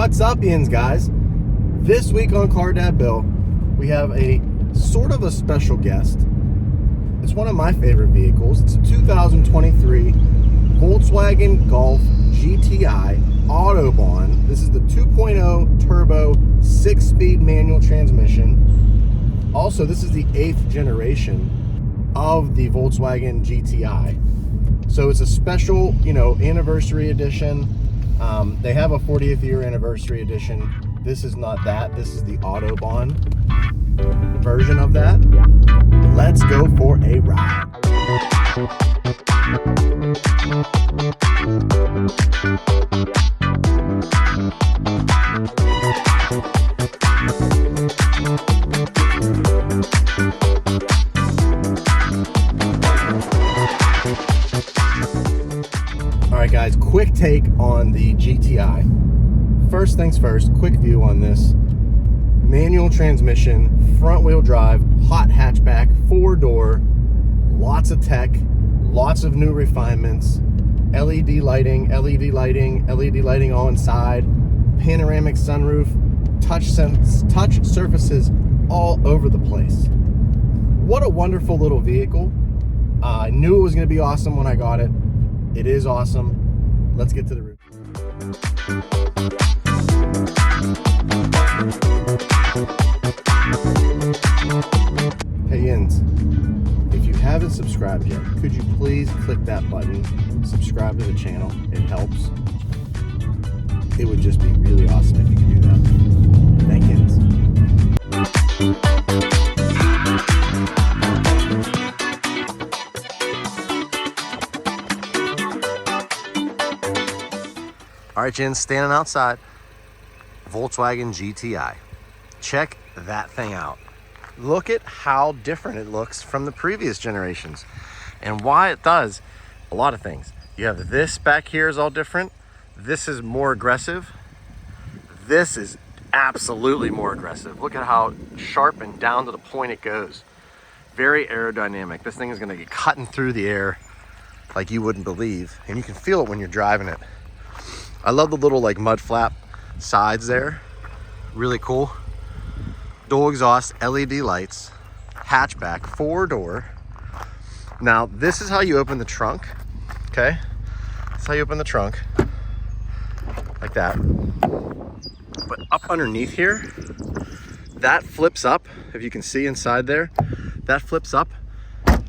What's up, Ians, guys? This week on Car Dad Bill, we have a sort of a special guest. It's one of my favorite vehicles. It's a 2023 Volkswagen Golf GTI Autobahn. This is the 2.0 turbo 6-speed manual transmission. Also, this is the 8th generation of the Volkswagen GTI. So it's a special, anniversary edition. They have a 40th year anniversary edition. This is not that. This is the Autobahn version of that. Let's go for a ride. All right, guys, quick take on the GTI. First things first, quick view on this. Manual transmission, front wheel drive, hot hatchback, 4-door, lots of tech, lots of new refinements, LED lighting all inside, panoramic sunroof, touch surfaces all over the place. What a wonderful little vehicle. I knew it was going to be awesome when I got it. It is awesome. Let's get to the roof. Hey Yins, if you haven't subscribed yet, could you please click that button, subscribe to the channel. It helps. It would just be really awesome if you could do that. Thank you. All right, Jen, standing outside, Volkswagen GTI. Check that thing out. Look at how different it looks from the previous generations. And why it does a lot of things. You have this back here is all different. This is more aggressive. This is absolutely more aggressive. Look at how sharp and down to the point it goes. Very aerodynamic. This thing is gonna get cutting through the air like you wouldn't believe. And you can feel it when you're driving it. I love the little mud flap sides there. Really cool. Dual exhaust, LED lights, hatchback, 4-door. Now, this is how you open the trunk, okay? That's how you open the trunk, like that. But up underneath here, that flips up. If you can see inside there, that flips up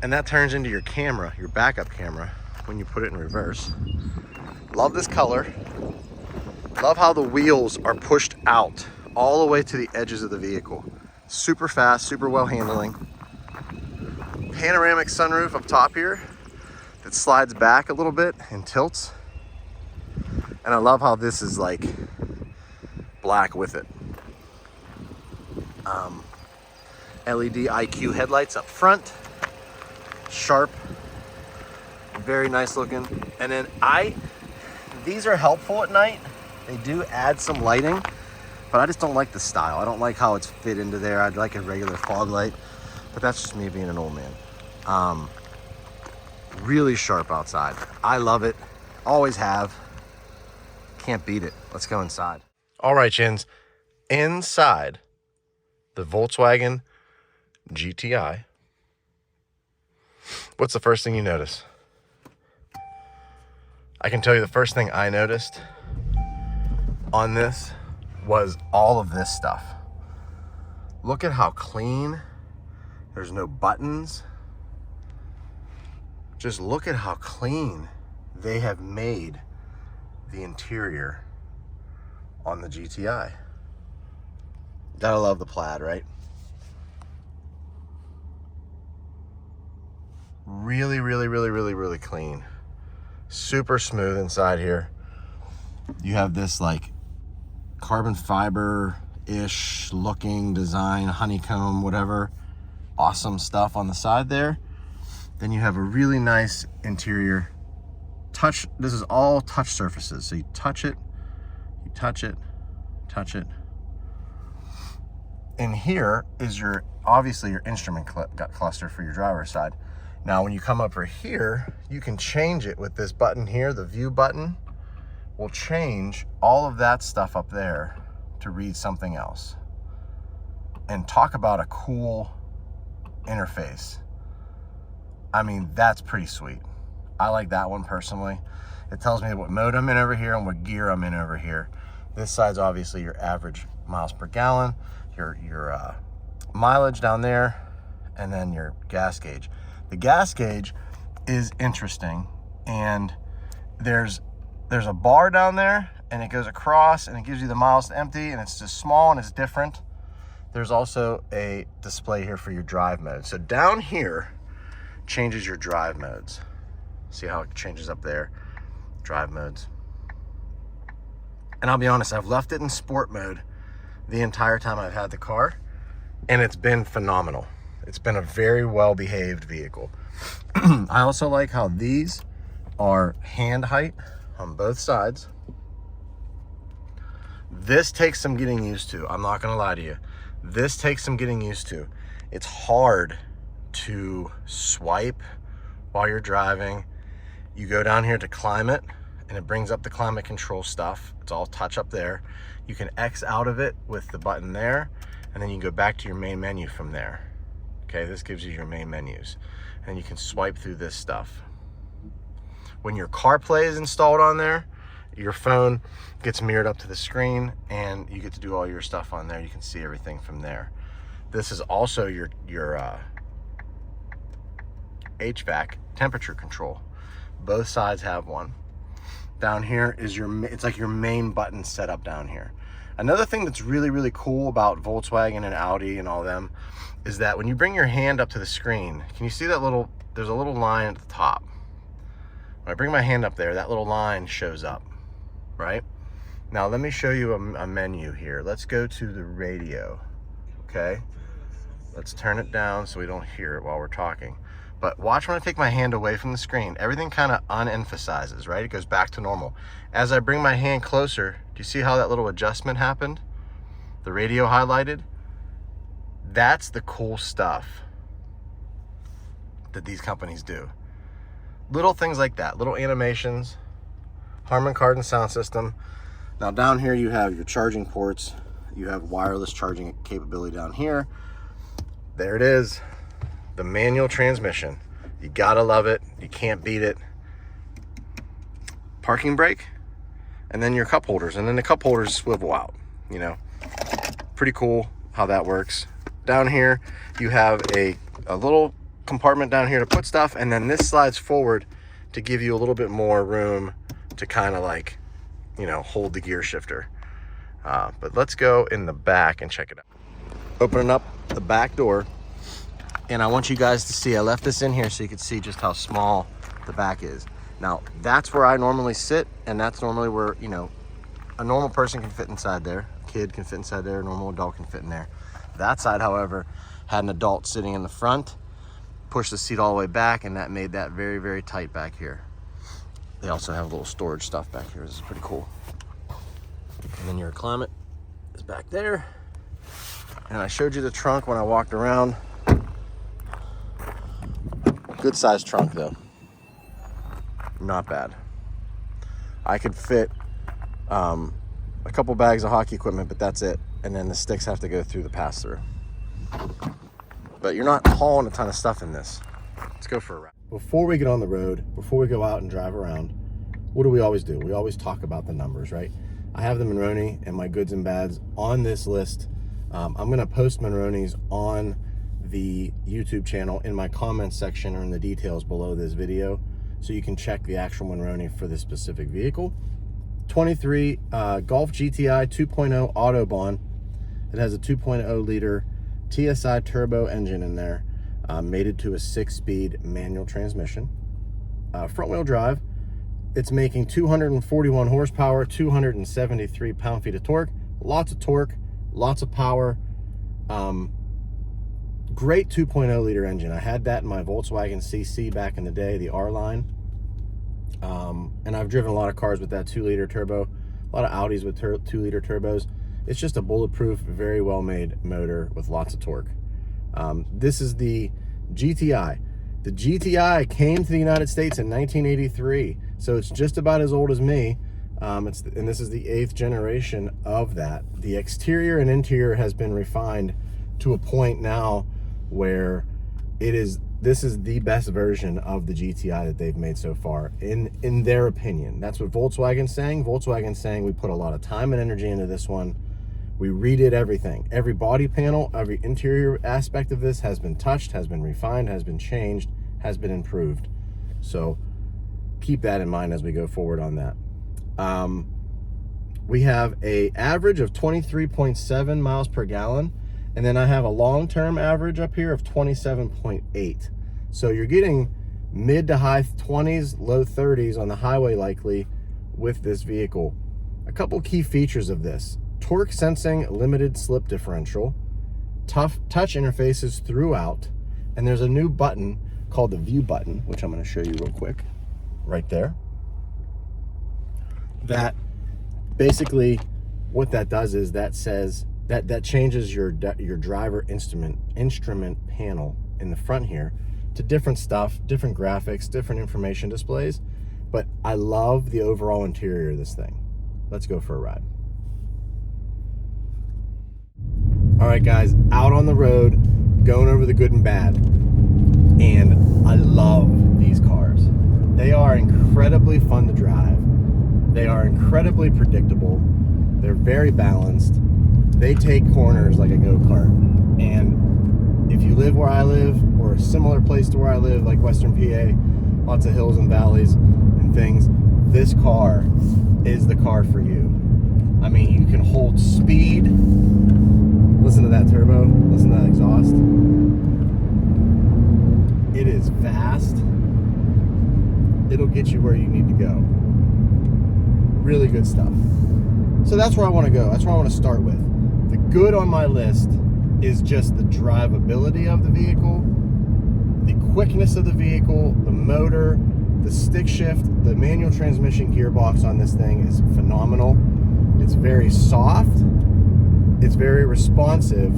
and that turns into your camera, your backup camera, when you put it in reverse. Love this color. Love how the wheels are pushed out all the way to the edges of the vehicle. Super fast, super well handling. Panoramic sunroof up top here that slides back a little bit and tilts. And I love how this is black with it. LED IQ headlights up front. Sharp, very nice looking. And then these are helpful at night. They do add some lighting, but I just don't like the style. I don't like how it's fit into there. I'd like a regular fog light, but that's just me being an old man. Really sharp outside. I love it. Always have. Can't beat it. Let's go inside. All right, Jins. Inside the Volkswagen GTI, what's the first thing you notice? I can tell you the first thing I noticed on this was all of this stuff. Look at how clean. There's no buttons. Just look at how clean they have made the interior on the GTI. Gotta love the plaid, right? Really, really, really, really, really clean. Super smooth inside here. You have this carbon fiber-ish looking design, honeycomb, whatever. Awesome stuff on the side there. Then you have a really nice interior. This is all touch surfaces. So you touch it, you touch it, touch it. And here is obviously your instrument cluster for your driver's side. Now, when you come up here, you can change it with this button here, the view button. will change all of that stuff up there to read something else. And talk about a cool interface. I mean, that's pretty sweet. I like that one personally. It tells me what mode I'm in over here and what gear I'm in over here. This side's obviously your average miles per gallon, your mileage down there, and then your gas gauge. The gas gauge is interesting, and there's a bar down there, and it goes across, and it gives you the miles to empty, and it's just small and it's different. There's also a display here for your drive mode. So down here changes your drive modes. See how it changes up there? Drive modes. And I'll be honest, I've left it in sport mode the entire time I've had the car, and it's been phenomenal. It's been a very well-behaved vehicle. I also like how these are hand height on both sides. This takes some getting used to. I'm not gonna lie to you. This takes some getting used to. It's hard to swipe while you're driving. You go down here to climate, and it brings up the climate control stuff. It's all touch up there. You can X out of it with the button there, and then you can go back to your main menu from there. Okay, this gives you your main menus. And you can swipe through this stuff. When your CarPlay is installed on there, your phone gets mirrored up to the screen, and you get to do all your stuff on there. You can see everything from there. This is also your HVAC temperature control. Both sides have one. Down here is it's like your main button set up down here. Another thing that's really, really cool about Volkswagen and Audi and all them is that when you bring your hand up to the screen, can you see that there's a little line at the top. When I bring my hand up there, that little line shows up, right? Now let me show you a menu here. Let's go to the radio, okay? Let's turn it down so we don't hear it while we're talking. But watch when I take my hand away from the screen, everything kind of unemphasizes, right? It goes back to normal. As I bring my hand closer, do you see how that little adjustment happened? The radio highlighted? That's the cool stuff that these companies do. Little things like that, little animations, Harman Kardon sound system. Now down here you have your charging ports. You have wireless charging capability down here. There it is. The manual transmission. You gotta love it. You can't beat it. Parking brake, and then your cup holders, and then the cup holders swivel out, you know. Pretty cool how that works. Down here, you have a little compartment down here to put stuff, and then this slides forward to give you a little bit more room to kind of like, you know, hold the gear shifter. But let's go in the back and check it out. Opening up the back door. And I want you guys to see, I left this in here so you can see just how small the back is. Now, that's where I normally sit, and that's normally where, you know, a normal person can fit inside there. A kid can fit inside there, a normal adult can fit in there. That side, however, had an adult sitting in the front, pushed the seat all the way back, and that made that very, very tight back here. They also have a little storage stuff back here. This is pretty cool. And then your climate is back there. And I showed you the trunk when I walked around. Good sized trunk though, not bad. I could fit a couple bags of hockey equipment, but that's it. And then the sticks have to go through the pass-through. But you're not hauling a ton of stuff in this. Let's go for a ride. Before we get on the road, before we go out and drive around, what do? We always talk about the numbers, right? I have the Monroney and my goods and bads on this list. I'm gonna post Monroney's on the YouTube channel in my comments section or in the details below this video, so you can check the actual Monroney for this specific vehicle. 23 Golf GTI 2.0 Autobahn. It has a 2.0 liter TSI turbo engine in there, mated to a 6-speed manual transmission. Front wheel drive. It's making 241 horsepower, 273 pound-feet of torque. Lots of torque, lots of power. Great 2.0 liter engine. I had that in my Volkswagen CC back in the day, the R line. And I've driven a lot of cars with that 2-liter turbo, a lot of Audis with 2-liter turbos. It's just a bulletproof, very well-made motor with lots of torque. This is the GTI. The GTI came to the United States in 1983, so it's just about as old as me, And this is the 8th generation of that. The exterior and interior has been refined to a point now where this is the best version of the GTI that they've made so far, in their opinion. That's what Volkswagen's saying. Volkswagen's saying we put a lot of time and energy into this one. We redid everything. Every body panel, every interior aspect of this has been touched, has been refined, has been changed, has been improved. So keep that in mind as we go forward on that. We have a average of 23.7 miles per gallon. And then I have a long-term average up here of 27.8. So you're getting mid to high 20s, low 30s on the highway likely with this vehicle. A couple key features of this: torque sensing limited slip differential, touch interfaces throughout, and there's a new button called the view button, which I'm going to show you real quick right there. That basically what that does is that says that changes your driver instrument panel in the front here to different stuff, different graphics, different information displays. But I love the overall interior of this thing. Let's go for a ride. All right, guys, out on the road, going over the good and bad. And I love these cars. They are incredibly fun to drive. They are incredibly predictable. They're very balanced. They take corners like a go-kart. And if you live where I live, or a similar place to where I live, like Western PA, lots of hills and valleys and things, this car is the car for you. I mean, you can hold speed. Listen to that turbo. Listen to that exhaust. It is fast. It'll get you where you need to go. Really good stuff. So that's where I want to go. That's where I want to start with. The good on my list is just the drivability of the vehicle, the quickness of the vehicle, the motor, the stick shift, the manual transmission gearbox on this thing is phenomenal. It's very soft, it's very responsive,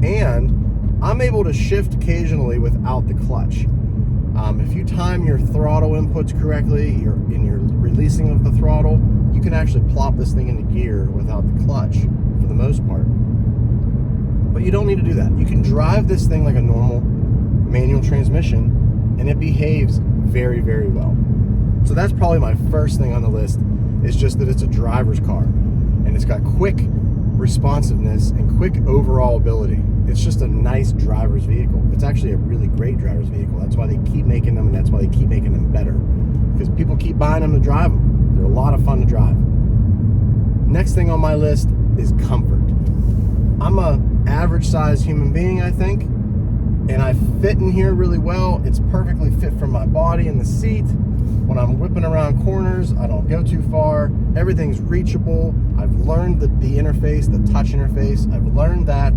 and I'm able to shift occasionally without the clutch. If you time your throttle inputs correctly, in your releasing of the throttle, you can actually plop this thing into gear without the clutch for the most part. But you don't need to do that. You can drive this thing like a normal manual transmission, and it behaves very, very well. So that's probably my first thing on the list, is just that it's a driver's car, and it's got quick responsiveness and quick overall ability. It's just a nice driver's vehicle. It's actually a really great driver's vehicle. That's why they keep making them, and that's why they keep making them better, because people keep buying them to drive them. They're a lot of fun to drive. Next thing on my list is comfort. I'm a average sized human being, I think, and I fit in here really well. It's perfectly fit for my body in the seat. When I'm whipping around corners, I don't go too far. Everything's reachable. I've learned the interface, the touch interface. I've learned that.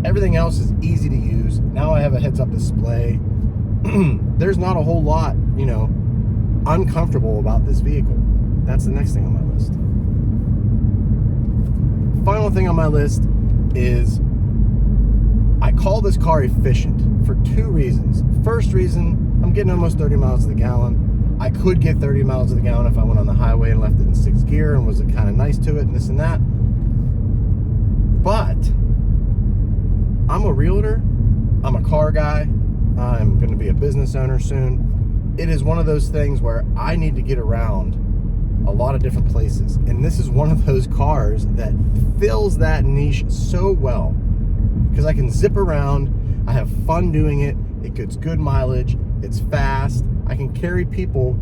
Everything else is easy to use. Now I have a heads-up display. There's not a whole lot, uncomfortable about this vehicle. That's the next thing on my list. Final thing on my list is I call this car efficient for 2 reasons. First reason, I'm getting almost 30 miles to the gallon. I could get 30 miles to the gallon if I went on the highway and left it in 6th gear and was kind of nice to it and this and that. But I'm a realtor. I'm a car guy. I'm going to be a business owner soon. It is one of those things where I need to get around a lot of different places. And this is one of those cars that fills that niche so well, because I can zip around. I have fun doing it. It gets good mileage. It's fast. I can carry people.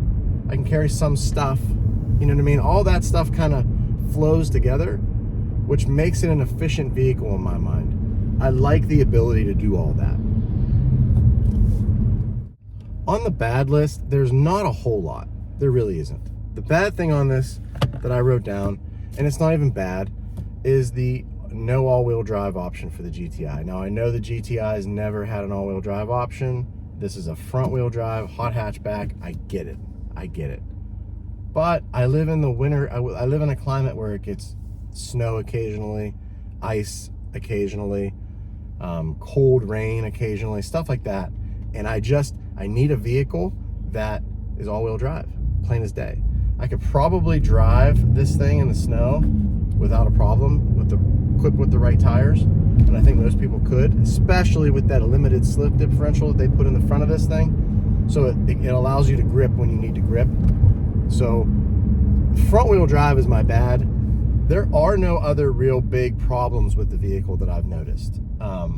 I can carry some stuff. You know what I mean? All that stuff kind of flows together, which makes it an efficient vehicle in my mind. I like the ability to do all that. On the bad list, there's not a whole lot. There really isn't. The bad thing on this that I wrote down, and it's not even bad, is the no all-wheel drive option for the GTI. Now, I know the GTI has never had an all-wheel drive option. This is a front-wheel drive, hot hatchback. I get it. I get it. But I live in the winter. I live in a climate where it gets snow occasionally, ice occasionally, cold rain occasionally, stuff like that. And I need a vehicle that is all-wheel drive, plain as day. I could probably drive this thing in the snow without a problem equipped with the right tires. And I think most people could, especially with that limited slip differential that they put in the front of this thing. So it allows you to grip when you need to grip. So front wheel drive is my bad. There are no other real big problems with the vehicle that I've noticed. A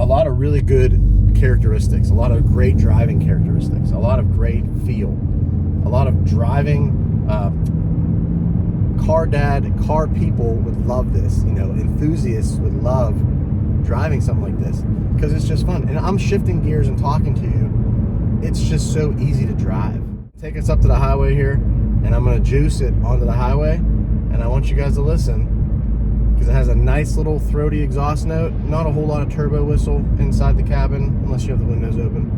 lot of really good characteristics, a lot of great driving characteristics, a lot of great feel, a lot of driving. Car people would love this. You know, enthusiasts would love driving something like this because it's just fun. And I'm shifting gears and talking to you. It's just so easy to drive. Take us up to the highway here, and I'm gonna juice it onto the highway, and I want you guys to listen because it has a nice little throaty exhaust note. Not a whole lot of turbo whistle inside the cabin unless you have the windows open,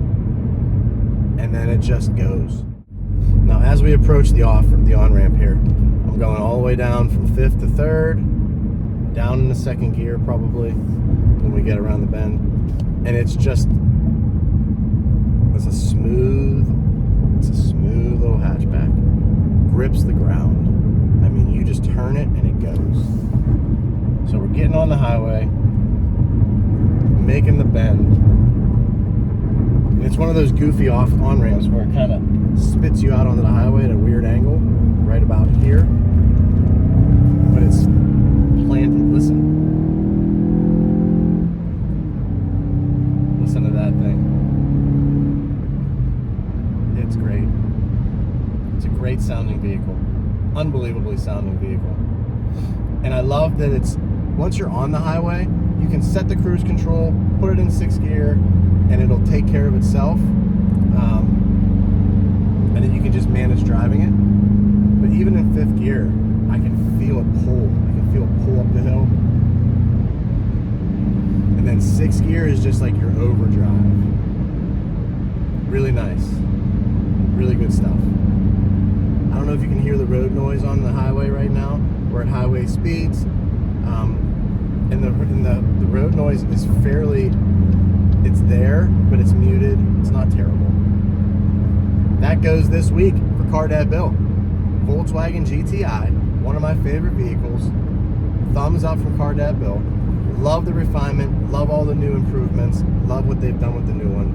and then it just goes. Now as we approach the on-ramp here, I'm going all the way down from 5th to 3rd, down in the 2nd gear probably when we get around the bend, and it's a smooth little hatchback. Grips the ground. I mean, you just turn it and it goes. So we're getting on the highway, making the bend. And it's one of those goofy on-ramps where it kind of spits you out onto the highway at a weird angle, right about here. But it's planted. Listen. Listen to that thing. It's great. It's a great sounding vehicle. Unbelievably sounding vehicle. And I love that it's, once you're on the highway, you can set the cruise control, put it in 6th gear, and it'll take care of itself. And then you can just manage driving it. But even in 5th gear, I can feel it pull. I can feel it pull up the hill. And then 6th gear is just like your overdrive. Really nice. Really good stuff. I don't know if you can hear the road noise on the highway right now. We're at highway speeds. And the road noise is fairly, it's there, but it's muted. It's not terrible. That goes this week for Car Dad Bill. Volkswagen GTI, one of my favorite vehicles. Thumbs up from Car Dad Bill. Love the refinement, love all the new improvements, love what they've done with the new one.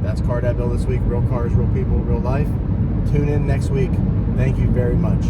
That's Car Dad Bill this week. Real cars, real people, real life. Tune in next week. Thank you very much.